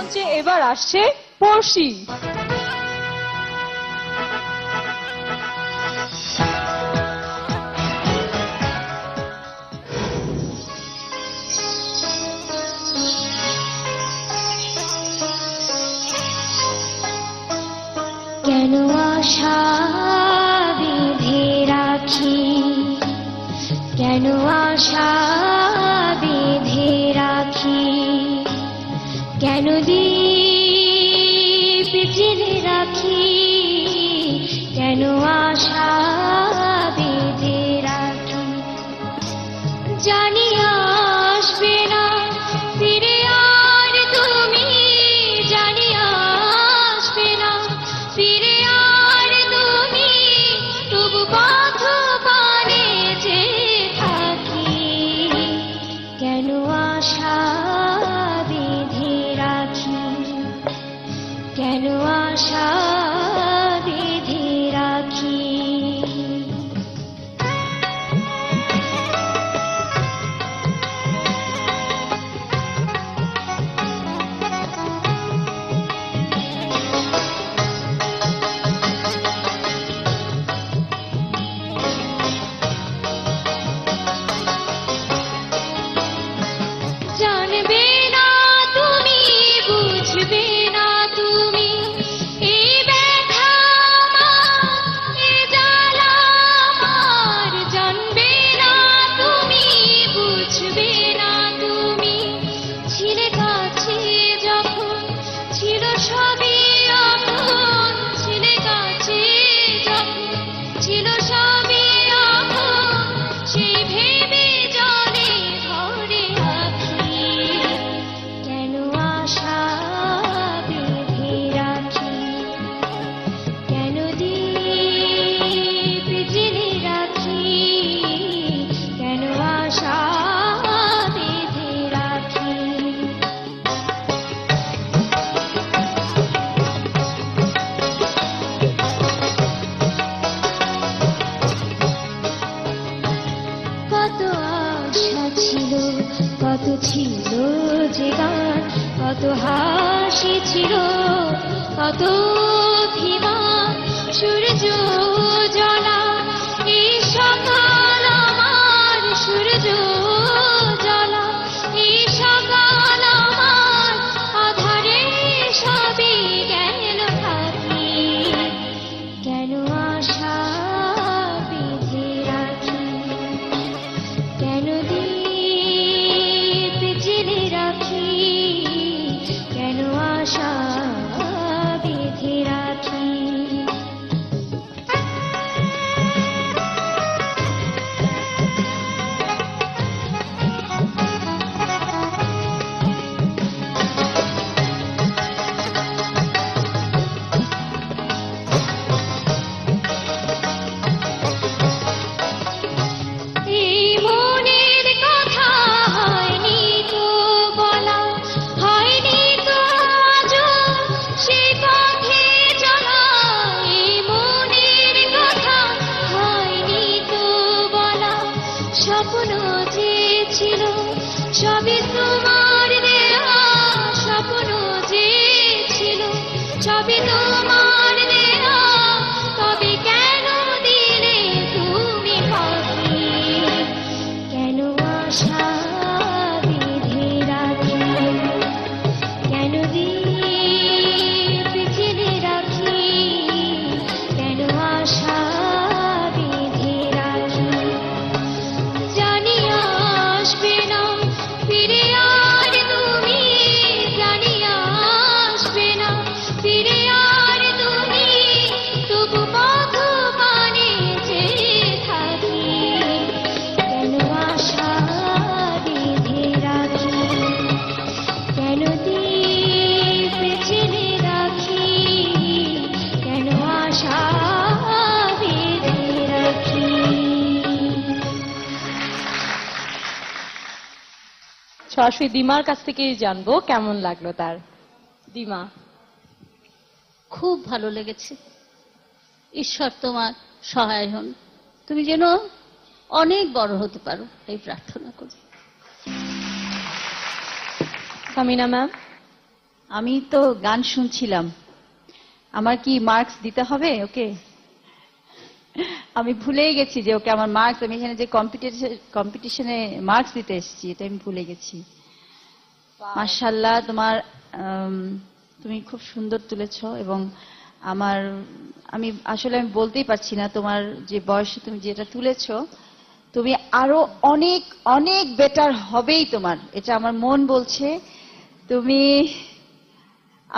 মঞ্চে এবার আসছে পড়শি। কেন আশা বেঁধে রাখি, কেন আশা বেঁধে রাখি, কেন দীপ জেলে রাখি, কেন আশা বেঁধে রাখি। জানি আসবে না ফিরে আর তুমি, জানি আসবে না ফিরে আর তুমি, তবু পথ পানে যে থাকি। কেন আশা বেঁধে রাখি, কেন আশা বেঁধে রাখি। জানবে না তুমি, বুঝবে না তুমি, এই ব্যথা আমার, এ জ্বালা আমার। জানবে না তুমি, বুঝবে না তুমি, ছিলে কাছে যখন ছিল সবই আপন, ছিলে কাছে যখন ছিল সবই আপন, সেই ভেবে জলে ভরে আঁখি। কেন আশা বেঁধে রাখি, কেন দীপ জেলে রাখি, কেন আশা বেঁধে রাখি। কত আশা ছিল, কত ছিল যে গান, কত হাসি ছিল, কত অভিমান। সূর্য জ্বলা এই সকাল আমার, সূর্য জ্বলা এই সকাল আমার, আধারে সবই গেল থাকি। কেন আশা বেঁধে রাখি, কেন দীপ জেলে রাখি, কেন আশা বেঁধে রাখি। এই মনের কথা হয়নি তো বলা, হয়নি তো আজও সে পথে চলা। এই মনের কথা হয়নি তো বলা, স্বপ্ন যে ছিল সবই তোমার দেয়া, স্বপ্ন যে ছিল সবই তোমার দেয়া, তবে কেন দিলে তুমি ফাঁকি। কেন আশা বেঁধে রাখি, কেন দীপ জেলে রাখি, কেন আশা বেঁধে রাখি। জানি আসবে না ফিরে আর তুমি, জানি আসবে না ফিরে আর তুমি, তবু পথ পানে যে থাকি। কেন আশা বেঁধে রাখি, কেন দীপ জেলে রাখি, কেন আশা বেঁধে রাখি। সরাসরি দিমার কাছ থেকেই জানবো কেমন লাগলো তার। দিমা, খুব ভালো লেগেছে। ঈশ্বর তোমার সহায় হন, তুমি যেন অনেক বড় হতে পারো এই প্রার্থনা করি। সামিনা ম্যাম। আমি তো গান শুনছিলাম। আমার কি মার্কস দিতে হবে ওকে? আমি ভুলেই গেছি যে ওকে আমার মার্কস, আমি এখানে যে কম্পিটিশনে মার্কস দিতে এসেছি এটা আমি ভুলে গেছি। মাশাআল্লাহ, তোমার তুমি খুব সুন্দর তুলেছো এবং আমি আসলে বলতেই পারছি না, তোমার যে বয়সে তুমি যেটা তুলেছো তুমি আরো অনেক অনেক বেটার হবেই তোমার, এটা আমার মন বলছে।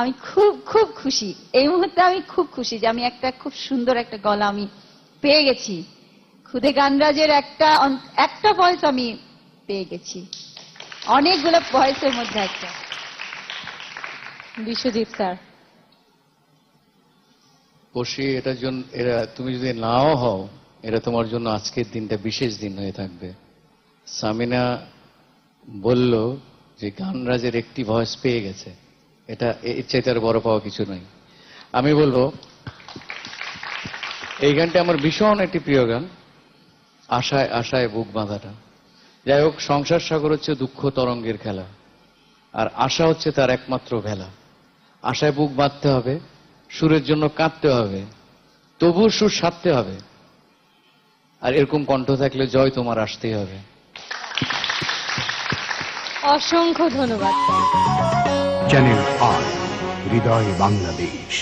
আমি খুব খুব খুশি এই মুহূর্তে, আমি খুব খুশি যে আমি খুব সুন্দর একটা গলা আমি পেয়ে গেছি। খুদে গানরাজের একটা ভয়েস আমি পেয়ে গেছি, অনেকগুলো ভয়েসের মধ্যে একটা। বিশ্বজিৎ স্যার। বসি, তুমি যদি নাও হও, এটা তোমার জন্য আজকের দিনটা বিশেষ দিন হয়ে থাকবে। সামিনা বলল যে গানরাজের একটি ভয়েস পেয়ে গেছে, এটা এর চাইতে আর বড় পাওয়া কিছু নয়। আমি বলবো এই গানটা আমার ভীষণ একটি প্রিয় গান, আশায় আশায় বুক বাঁধাটা। যাই হোক, সংসার সাগর হচ্ছে দুঃখ তরঙ্গের খেলা, আর আশা হচ্ছে তার একমাত্র ভেলা। আশায় বুক বাঁধতে হবে, সুরের জন্য কাঁদতে হবে, তবু সুর সাধতে হবে, আর এরকম কণ্ঠ থাকলে জয় তোমার আসতেই হবে। অসংখ্য ধন্যবাদ sir. Channel I, Hridoy Bangladesh.